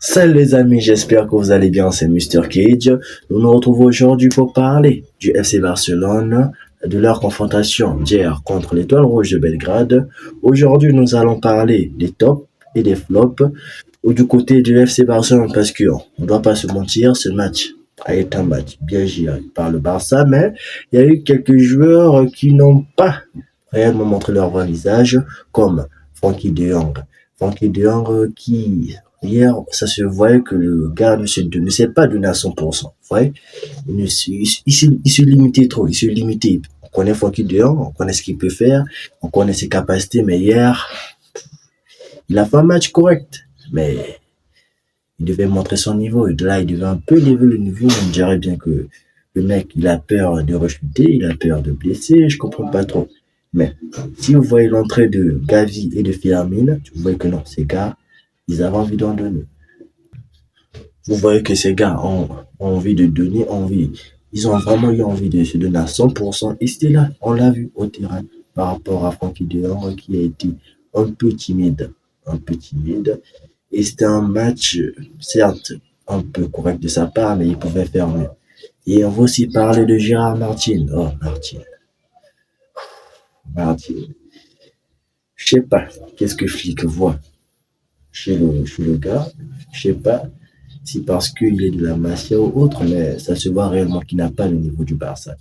Salut les amis, j'espère que vous allez bien, c'est Mister Cage. Nous nous retrouvons aujourd'hui pour parler du FC Barcelone, de leur confrontation d'hier contre l'Étoile Rouge de Belgrade. Aujourd'hui, nous allons parler des tops et des flops ou du côté du FC Barcelone parce que on ne doit pas se mentir, ce match a été un match bien géré par le Barça, mais il y a eu quelques joueurs qui n'ont pas réellement montré leur vrai visage, comme Frankie de Jong. Frankie de Jong qui hier, ça se voyait que le gars ne s'est pas donné à 100%. Vous voyez? Il se limitait trop. Il se limitait. On connaît Francky de Jong, on connaît ce qu'il peut faire, on connaît ses capacités, mais hier, il a fait un match correct. Mais il devait montrer son niveau. Et de là, il devait un peu lever le niveau. On dirait bien que le mec, il a peur de rechuter, il a peur de blesser. Je comprends pas trop. Mais si vous voyez l'entrée de Gavi et de Firmine, vous voyez que non, ces gars, ils avaient envie d'en donner. Vous voyez que ces gars ont envie de donner, ils ont vraiment eu envie de se donner à 100%. Et c'était là, on l'a vu au terrain par rapport à Francky de Jong qui a été un peu timide, un peu timide. Et c'était un match, certes, un peu correct de sa part, mais il pouvait faire mieux. Et on va aussi parler de Gérard Martin. Oh, Martin, Martin. Je sais pas, qu'est-ce que Flick voit chez le gars. Je sais pas si parce qu'il est de la Masia ou autre, mais ça se voit réellement qu'il n'a pas le niveau du Barça.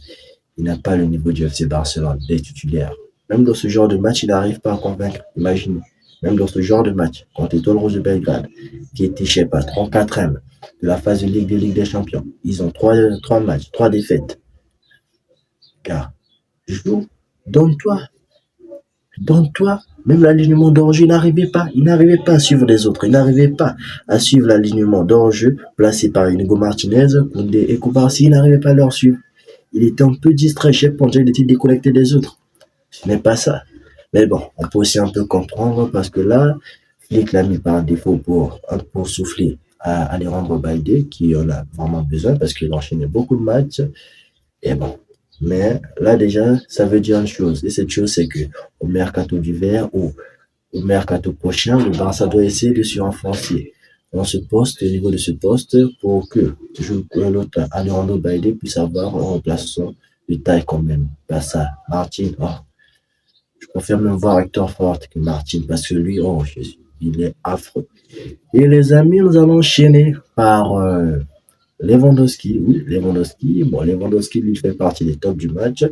Il n'a pas le niveau du FC Barcelone, des titulaires. Même dans ce genre de match, il n'arrive pas à convaincre. Imaginez. Même dans ce genre de match, contre l'Étoile Rouge de Belgrade, qui était, je sais pas, 34e de la phase de Ligue des Champions. Ils ont trois matchs, trois défaites. Car, joue, donne-toi, donne-toi. Même l'alignement d'Orge, il n'arrivait pas à suivre les autres, il n'arrivait pas à suivre l'alignement d'Orge placé par Inigo Martinez, Koundé et Koubarsi, il n'arrivait pas à leur suivre. Il était un peu distrait, je sais pas, il était déconnecté des autres. Ce n'est pas ça. Mais bon, on peut aussi un peu comprendre parce que là, Flick l'a mis par défaut pour souffler à Alejandro Balde, qui en a vraiment besoin parce qu'il enchaînait beaucoup de matchs. Et bon. Mais là, déjà, ça veut dire une chose. Et cette chose, c'est que au mercato d'hiver ou au mercato prochain, le Barça doit essayer de se renforcer dans ce poste, au niveau de ce poste, pour que l'autre Alejandro Balde puisse avoir un remplaçant de taille quand même. Barça, Martin, oh, je préfère même voir Hector Fort que Martin parce que lui, oh, il est affreux. Et les amis, nous allons enchaîner par Lewandowski. Oui, Lewandowski. Bon, Lewandowski, lui, fait partie des tops du match.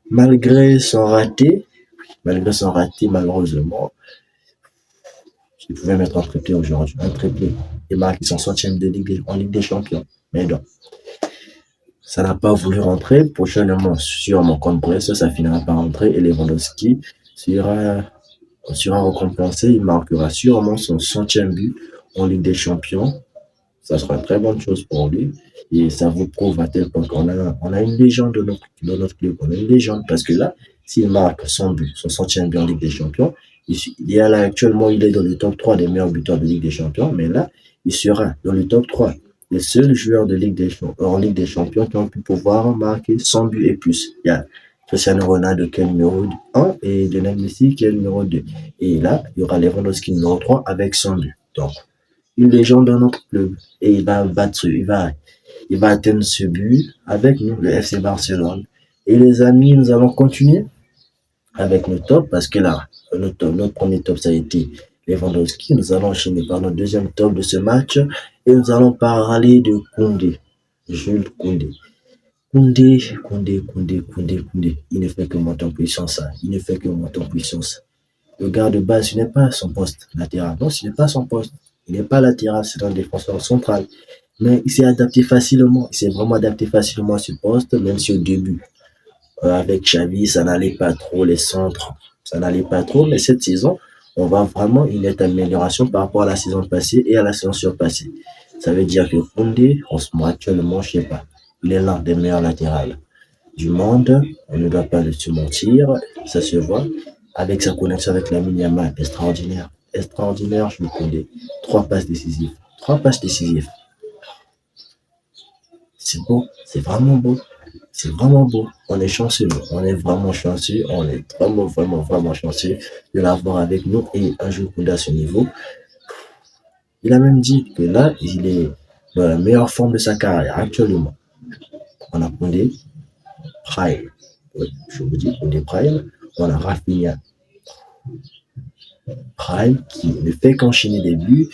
Malgré son raté, malheureusement, il pouvait mettre un triplé aujourd'hui, un triplé. Il marque son centième en Ligue des Champions. Mais non, ça n'a pas voulu rentrer. Prochainement, sur mon compte presse, ça finira par rentrer et Lewandowski sera récompensé. Il marquera sûrement son centième but en Ligue des Champions. Ça sera une très bonne chose pour lui. Et ça vous prouve à tel point qu'on a une légende dans notre club. On a une légende parce que là, s'il marque son centième but en Ligue des Champions, il est là actuellement, il est dans le top 3 des meilleurs buteurs de Ligue des Champions. Mais là, il sera dans le top 3 des seuls joueurs de en Ligue des Champions qui ont pu pouvoir marquer 100 buts et plus. Il y a Cristiano Ronaldo qui est numéro 1 et Lionel Messi qui est numéro 2. Et là, il y aura Lewandowski numéro 3 avec 100 buts. Donc, une légende dans notre club. Et il va atteindre ce but avec nous, le FC Barcelone. Et les amis, nous allons continuer avec nos tops parce que là, notre premier top, ça a été Lewandowski. Nous allons enchaîner par notre deuxième top de ce match et nous allons parler de Koundé. Jules Koundé. Koundé. Il ne fait que monter en puissance. Ça. Il ne fait que monter en puissance. Le gars de base, ce n'est pas son poste latéral. Non, ce n'est pas son poste. Il n'est pas latéral, c'est un défenseur central. Mais il s'est adapté facilement. Il s'est vraiment adapté facilement à ce poste, même si au début, avec Xavi, ça n'allait pas trop, les centres, ça n'allait pas trop. Mais cette saison, on voit vraiment une nette amélioration par rapport à la saison passée et à la saison surpassée. Ça veut dire que Koundé, en ce moment actuellement, je sais pas, il est l'un des meilleurs latérales du monde. On ne doit pas se mentir, ça se voit. Avec sa connexion avec la Yamal, extraordinaire. Extraordinaire, je me connais. Trois passes décisives. Trois passes décisives. C'est beau. C'est vraiment beau. C'est vraiment beau. On est chanceux. On est vraiment chanceux. On est vraiment chanceux de l'avoir avec nous. Et un jour Koundé à ce niveau, Il a même dit que là, il est dans la meilleure forme de sa carrière actuellement. On a Koundé, Prime. Oui, je vous dis Koundé Prime. On a Rafinha Prime qui ne fait qu'enchaîner des buts,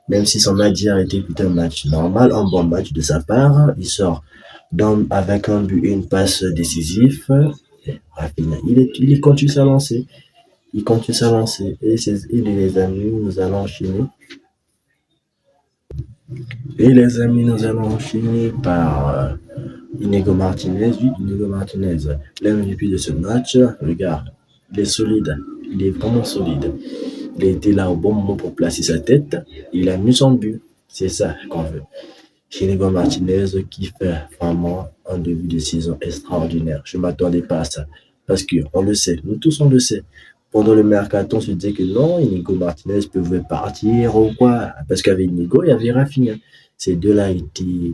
même si son match d'hier était plutôt un match normal, un bon match de sa part. Il sort avec un but et une passe décisif. Rafinha, il continue à lancer. Il continue à lancer. Et les amis, nous allons enchaîner. Et les amis, nous allons enchaîner par Inigo Martinez. Oui, Inigo Martinez, l'MVP de ce match. Regarde, il est solide. Il est vraiment solide. Il a été là au bon moment pour placer sa tête. Il a mis son but. C'est ça qu'on veut. Inigo Martinez qui fait vraiment un début de saison extraordinaire. Je ne m'attendais pas à ça. Parce qu'on le sait, nous tous on le sait. Pendant le mercaton, on se disait que non, Inigo Martinez pouvait partir ou quoi. Parce qu'avec Inigo, il y avait Rafinha. Ces deux-là étaient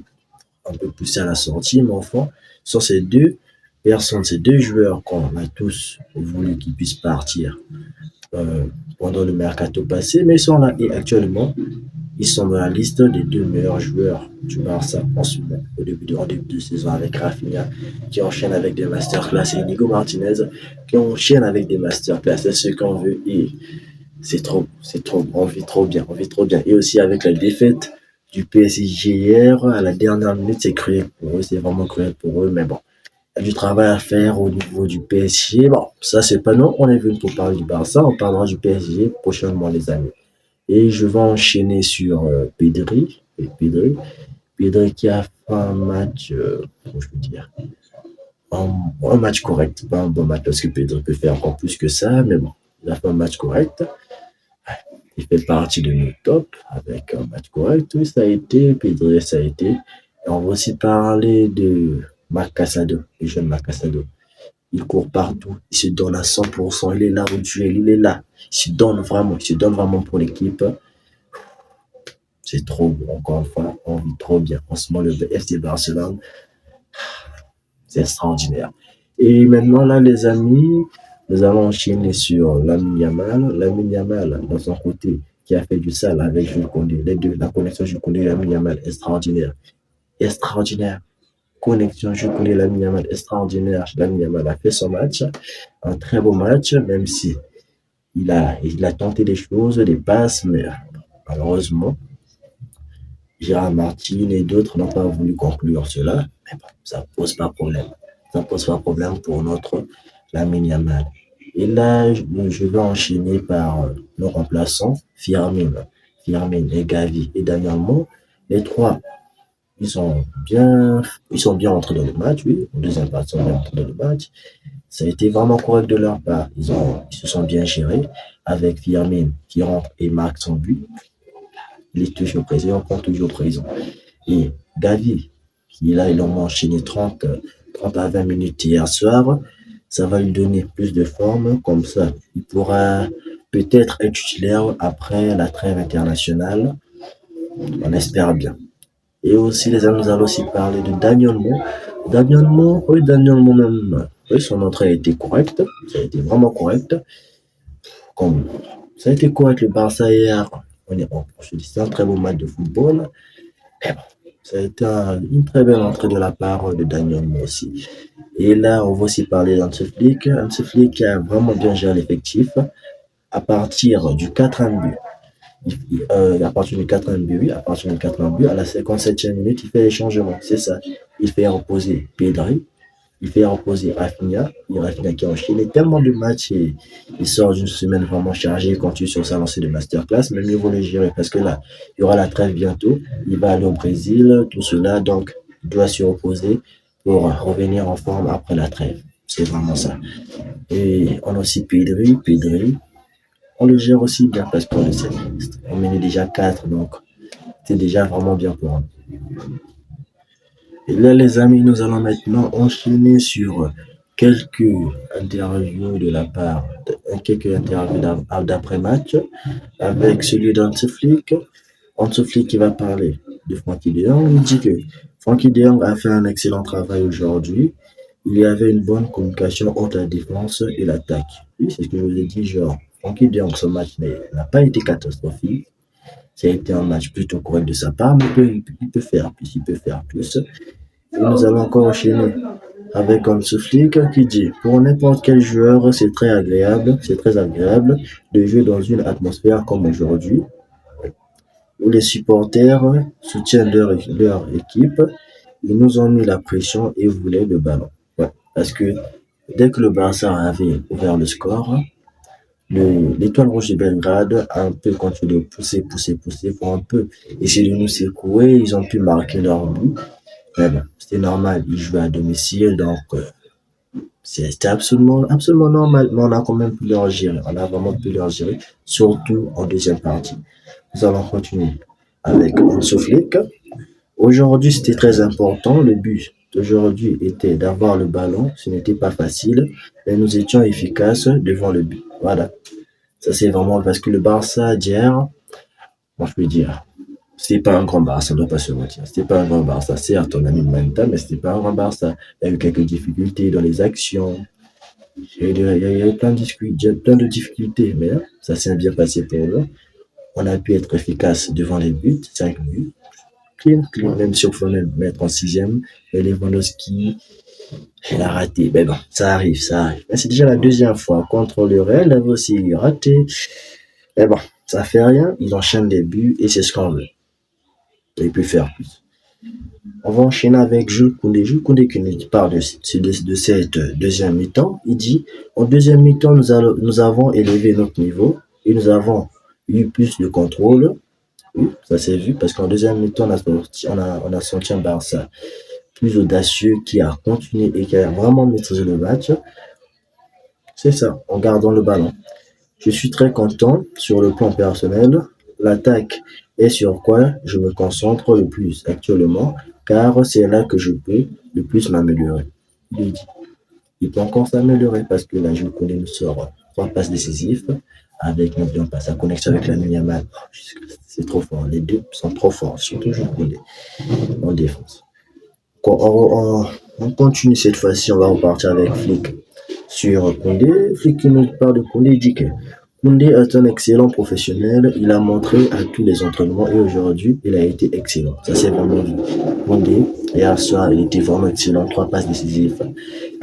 un peu poussés à la sortie, mais enfin, sont ces deux personnes, ces deux joueurs qu'on a tous voulu qu'ils puissent partir euh, pendant le mercato passé, mais ils sont là et actuellement, ils sont dans la liste des deux meilleurs joueurs du Barça en ce moment, en début de saison avec Rafinha, qui enchaîne avec des masterclass, et Nico Martinez, qui enchaîne avec des masterclass. C'est ce qu'on veut et c'est trop, on vit trop bien. Et aussi avec la défaite du PSG hier, à la dernière minute, c'est cruel pour eux, c'est vraiment cruel pour eux, mais bon. Il y a du travail à faire au niveau du PSG. Bon, ça c'est pas non, on est venu pour parler du Barça, on parlera du PSG prochainement les amis. Et je vais enchaîner sur Pedri. Pedri qui a fait un match, comment je peux dire, un match correct, pas un bon match parce que Pedri peut faire encore plus que ça, mais bon, il a fait un match correct. Il fait partie de nos top avec un match correct. Oui, ça a été, Pedri, ça a été. Et on va aussi parler de Marc Casado, le jeune Marc Casado. Il court partout, il se donne à 100%, il est là au duel, il est là. Il se donne vraiment pour l'équipe. C'est trop bon, encore une fois, on vit trop bien. En ce moment, le FC Barcelone, c'est extraordinaire. Et maintenant, là, les amis, nous allons enchaîner sur Lamine Yamal. Lamine Yamal, dans son côté, qui a fait du sale avec Jules Koundé. Les deux, la connexion Jules Koundé et Lamine Yamal, extraordinaire. Extraordinaire. Connexion Jules Koundé et Lamine Yamal, extraordinaire. Lamine Yamal a fait son match, un très beau match, même si il a tenté des choses, des passes, mais malheureusement, Gérard Martin et d'autres n'ont pas voulu conclure cela, mais bon, ça ne pose pas problème. Ça ne pose pas problème pour notre Lamine Yamal. Et là, je vais enchaîner par nos remplaçants, Firmine et Gavi et Daniel Mo. Les trois, ils sont bien entrés dans le match, oui. Les deuxième partie, ils sont bien entrés dans le match. Ça a été vraiment correct de leur part. Ils se sont bien gérés avec Firmine qui rentre et marque son but. Il est toujours présent, on prend toujours présent. Et Gavi, qui est là, il a enchaîné 30 à 20 minutes hier soir. Ça va lui donner plus de forme. Comme ça, il pourra peut-être être titulaire après la trêve internationale. On espère bien. Et aussi, les amis, nous allons aussi parler de Daniel Mo. Daniel Mo même. Oui, son entrée a été correcte. Ça a été vraiment correct. Comme ça a été correct le Barça hier. Je dis, c'est un très beau match de football. Mais bon, ça a été une très belle entrée de la part de Daniel Mo aussi. Et là, on va aussi parler d'Hansi Flick. Hansi Flick a vraiment bien géré l'effectif à partir du 4e but. À partir du 4e but, oui, à partir du 4e but, à la 57e minute, il fait les changements. C'est ça. Il fait reposer Pedri, il fait reposer Rafinha. Et Rafinha qui a enchaîné tellement de matchs et il sort d'une semaine vraiment chargée. Il continue sur sa lancée de masterclass. Mais mieux vaut le gérer parce que là, il y aura la trêve bientôt. Il va aller au Brésil, tout cela. Donc, il doit se reposer pour revenir en forme après la trêve. C'est vraiment ça. Et on a aussi Pedri. On le gère aussi bien parce qu'on le sait. On menait déjà 4, donc c'est déjà vraiment bien pour nous. Et là, les amis, nous allons maintenant enchaîner sur quelques interviews de la part, quelques interviews d'après-match avec celui d'Hansi Flick. Hansi Flick qui va parler de Frankie de Jong. Il dit que Frankie de Jong a fait un excellent travail aujourd'hui. Il y avait une bonne communication entre la défense et l'attaque. Oui, c'est ce que je vous ai dit, genre, Frankie de Jong, ce match n'a pas été catastrophique. Ça a été un match plutôt correct de sa part, mais il peut faire plus, il peut faire plus. Et nous allons encore enchaîner avec Hansi Flick qui dit pour n'importe quel joueur, c'est très agréable de jouer dans une atmosphère comme aujourd'hui où les supporters soutiennent leur équipe. Ils nous ont mis la pression et voulaient le ballon. Ouais, parce que dès que le Barça avait ouvert le score, l'étoile rouge de Belgrade a un peu continué de pousser pour un peu essayer de nous secouer. Ils ont pu marquer leur but. Mais bon, c'était normal. Ils jouaient à domicile, donc c'était absolument normal. Mais on a quand même pu leur gérer. On a vraiment pu leur gérer, surtout en deuxième partie. Nous allons continuer avec Hansi Flick. Aujourd'hui, c'était très important. Le but d'aujourd'hui était d'avoir le ballon. Ce n'était pas facile, mais nous étions efficaces devant le but. Voilà. Ça, c'est vraiment parce que le Barça d'hier, moi, je peux dire, c'était pas un grand Barça, on ne doit pas se mentir. C'était pas un grand Barça. Certes, on a mis le Manta, mais c'était pas un grand Barça. Il y a eu quelques difficultés dans les actions. Il y a eu plein de difficultés, mais ça s'est bien passé pour nous. On a pu être efficace devant les buts, 5 buts. Clean, même si on pouvait même mettre en sixième. Et Lewandowski, il a raté. Mais bon, ça arrive, ça arrive. Mais c'est déjà la deuxième fois contre le Real, il avait aussi raté. Mais bon, ça fait rien. Il enchaîne les buts et c'est ce qu'on veut. Il peut faire plus. On va enchaîner avec Jules Koundé. Jules Koundé qui nous parle de cette deuxième mi-temps. Il dit, en deuxième mi-temps, nous avons élevé notre niveau et nous avons eu plus de contrôle. Oui, ça s'est vu parce qu'en deuxième mi-temps, on a senti un Barça plus audacieux qui a continué et qui a vraiment maîtrisé le match. C'est ça, en gardant le ballon. Je suis très content sur le plan personnel. L'attaque est sur quoi je me concentre le plus actuellement, car c'est là que je peux le plus m'améliorer. Il dit, il peut encore s'améliorer parce que là, je connais nous sort 3 passes décisives avec n'oublions pas sa connexion avec la Yamal. C'est trop fort. Les deux sont trop forts, surtout je connais en défense. On continue cette fois-ci, on va repartir avec Flick sur Koundé. Flick qui nous parle de Koundé, il dit que Koundé est un excellent professionnel. Il a montré à tous les entraînements et aujourd'hui, il a été excellent. Ça, c'est vraiment vu. Koundé, hier soir, il était vraiment excellent. 3 passes décisives.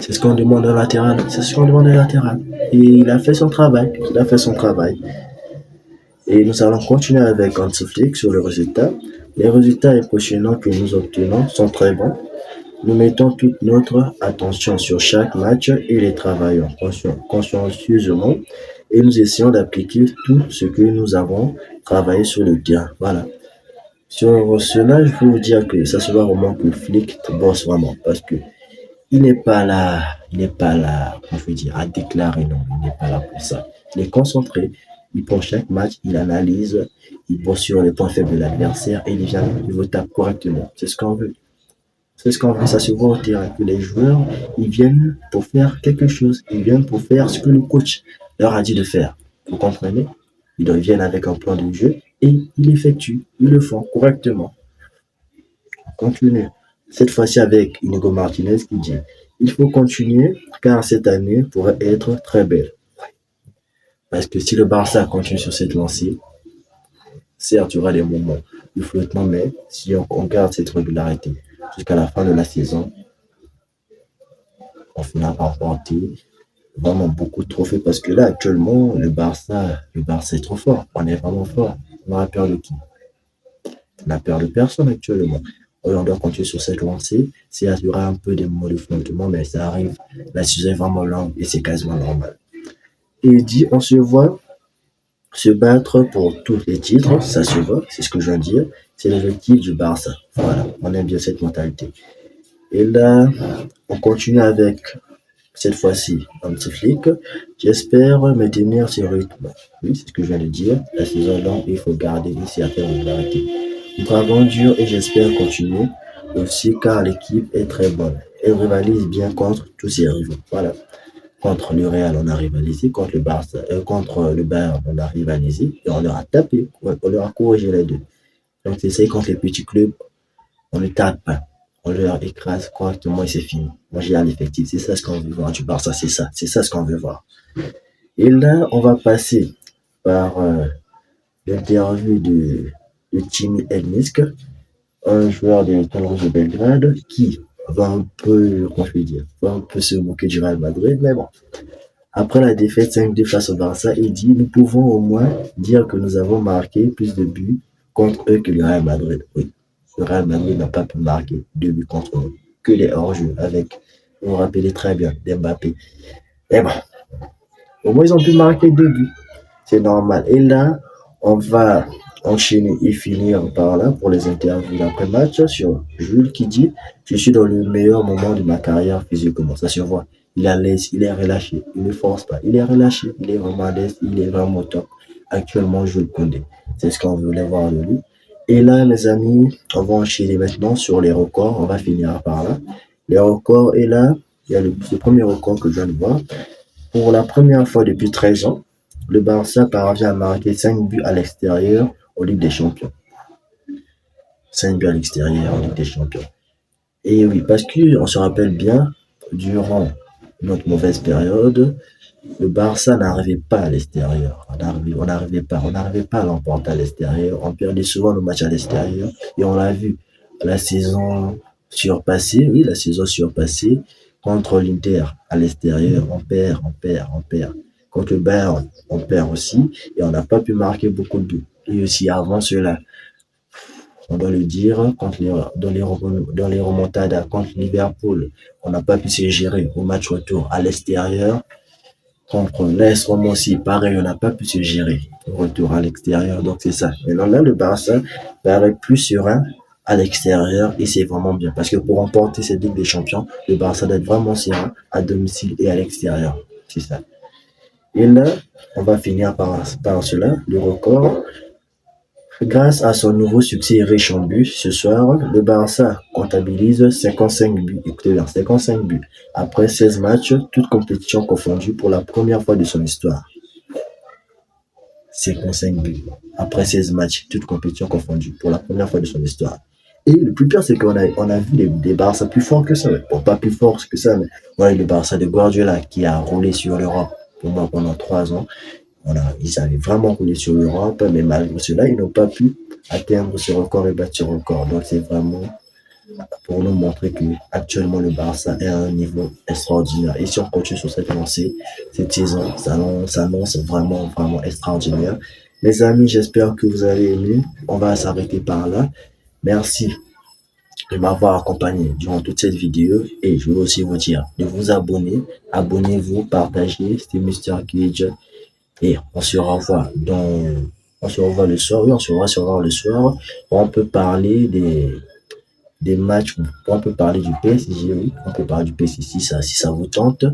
C'est ce qu'on demande au latéral. C'est ce qu'on demande au latéral. Et il a fait son travail. Il a fait son travail. Et nous allons continuer avec Hansi Flick sur le résultat. Les résultats impressionnants que nous obtenons sont très bons. Nous mettons toute notre attention sur chaque match et les travaillons consciencieusement et nous essayons d'appliquer tout ce que nous avons travaillé sur le terrain. Voilà. Sur cela, je peux vous dire que ça se voit vraiment que Flick bosse vraiment parce que il n'est pas là, comment je veux dire, à déclarer, non, il n'est pas là pour ça. Il est concentré, il prend chaque match, il analyse, il bosse sur les points faibles de l'adversaire et il vous tape correctement. C'est ce qu'on veut. C'est ce qu'on veut, ça se voit au terrain, que les joueurs, ils viennent pour faire quelque chose, ils viennent pour faire ce que le coach leur a dit de faire. Vous comprenez? Ils viennent avec un plan de jeu et ils l'effectuent, ils le font correctement. On continue. Cette fois-ci avec Inigo Martinez qui dit il faut continuer car cette année pourrait être très belle. Parce que si le Barça continue sur cette lancée, certes, il y aura des moments de flottement, mais si on garde cette régularité jusqu'à la fin de la saison, on finira par remporter vraiment beaucoup de trophées parce que là, actuellement, le Barça est trop fort. On est vraiment fort. On aura peur de qui? On a peur de personne actuellement. On doit continuer sur cette lancée. Il y aura un peu des moments de flottement, mais ça arrive. La saison est vraiment longue et c'est quasiment normal. Et il dit, on se voit se battre pour tous les titres, ça se voit, c'est ce que je viens de dire. C'est l'objectif du Barça. Voilà, on aime bien cette mentalité. Et là, on continue avec cette fois-ci Hansi Flick. J'espère maintenir ce rythme. Oui, c'est ce que je viens de dire. La saison est longue, il faut garder une certaine régularité. Nous travaillons dur et j'espère continuer aussi car l'équipe est très bonne. Elle rivalise bien contre tous ses rivaux. Voilà. Contre le Real, on a rivalisé. Contre le Barça, contre le Bayern, on a rivalisé et on leur a tapé. On leur a corrigé les deux. Donc c'est ça contre les petits clubs, on ne tape pas. On leur écrase correctement et c'est fini. Moi j'ai à l'effectif, c'est ça ce qu'on veut voir du Barça, c'est ça ce qu'on veut voir. Et là, on va passer par l'interview de Timi Elnisk, un joueur des Rouge de Belgrade qui va un peu, comment je vais dire, va un peu se moquer du Real Madrid, mais bon. Après la défaite 5-2 face au Barça, il dit nous pouvons au moins dire que nous avons marqué plus de buts contre eux que le Real Madrid. Oui, le Real Madrid n'a pas pu marquer 2 buts contre eux, que les hors-jeux avec, vous vous rappelez très bien, d'Mbappé. Et bon, au moins ils ont pu marquer 2 buts, c'est normal. Et là, on va enchaîner et finir par là pour les interviews d'après-match sur Jules qui dit je suis dans le meilleur moment de ma carrière physiquement. Ça se voit. Il est à l'aise, il est relâché, il ne force pas, il est relâché, il est vraiment à l'aise, il est vraiment top. Actuellement, Jules Koundé. C'est ce qu'on voulait voir de lui. Et là, mes amis, on va enchaîner maintenant sur les records. On va finir par là. Les records, et là, il y a le premier record que je viens de voir. Pour la première fois depuis 13 ans, le Barça parvient à marquer 5 buts à l'extérieur en Ligue des Champions. 5 buts à l'extérieur en Ligue des Champions. Et oui, parce qu'on se rappelle bien, durant notre mauvaise période, le Barça n'arrivait pas à l'extérieur. On n'arrivait pas à l'emporter à l'extérieur. On perdait souvent nos matchs à l'extérieur. Et on l'a vu la saison surpassée, oui, la saison surpassée, contre l'Inter à l'extérieur, on perd. Contre le Bayern, on perd aussi. Et on n'a pas pu marquer beaucoup de buts. Et aussi avant cela, on doit le dire, dans les remontadas contre Liverpool, on n'a pas pu se gérer au match retour à l'extérieur. Contre l'AS Roma aussi, pareil, on n'a pas pu se gérer au retour à l'extérieur. Donc c'est ça. Maintenant là, le Barça paraît plus serein à l'extérieur et c'est vraiment bien. Parce que pour remporter cette Ligue des Champions, le Barça doit être vraiment serein à domicile et à l'extérieur. C'est ça. Et là, on va finir par cela, le record. Grâce à son nouveau succès riche en buts, ce soir, le Barça comptabilise 55 buts. Écoutez bien, 55 buts. Après 16 matchs, toutes compétitions confondues pour la première fois de son histoire. 55 buts. Après 16 matchs, toutes compétitions confondues pour la première fois de son histoire. Et le plus pire, c'est qu'on a vu des Barça plus forts que ça. Bon, pas plus forts que ça, mais voilà, le Barça de Guardiola qui a roulé sur l'Europe pendant 3 ans. Ils avaient vraiment roulé sur l'Europe, mais malgré cela, ils n'ont pas pu atteindre ce record et battre ce record. Donc, c'est vraiment pour nous montrer que actuellement le Barça est à un niveau extraordinaire. Et si on continue sur cette lancée, cette saison s'annonce vraiment, vraiment extraordinaire. Mes amis, j'espère que vous avez aimé. On va s'arrêter par là. Merci de m'avoir accompagné durant toute cette vidéo et je veux aussi vous dire de vous abonner. Abonnez-vous, partagez. C'était Mr. Cage. Et on se revoit le soir, oui, on se revoit le soir. On peut parler des matchs, on peut parler du PSG, oui, on peut parler du PSG si ça vous tente.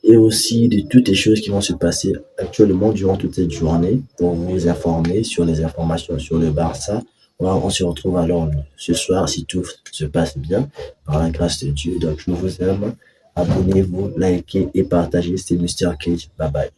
Et aussi de toutes les choses qui vont se passer actuellement durant toute cette journée pour vous informer sur les informations sur le Barça. Voilà, on se retrouve alors ce soir si tout se passe bien par la grâce de Dieu. Donc je vous aime. Abonnez-vous, likez et partagez. C'était Mr. Cage. Bye bye.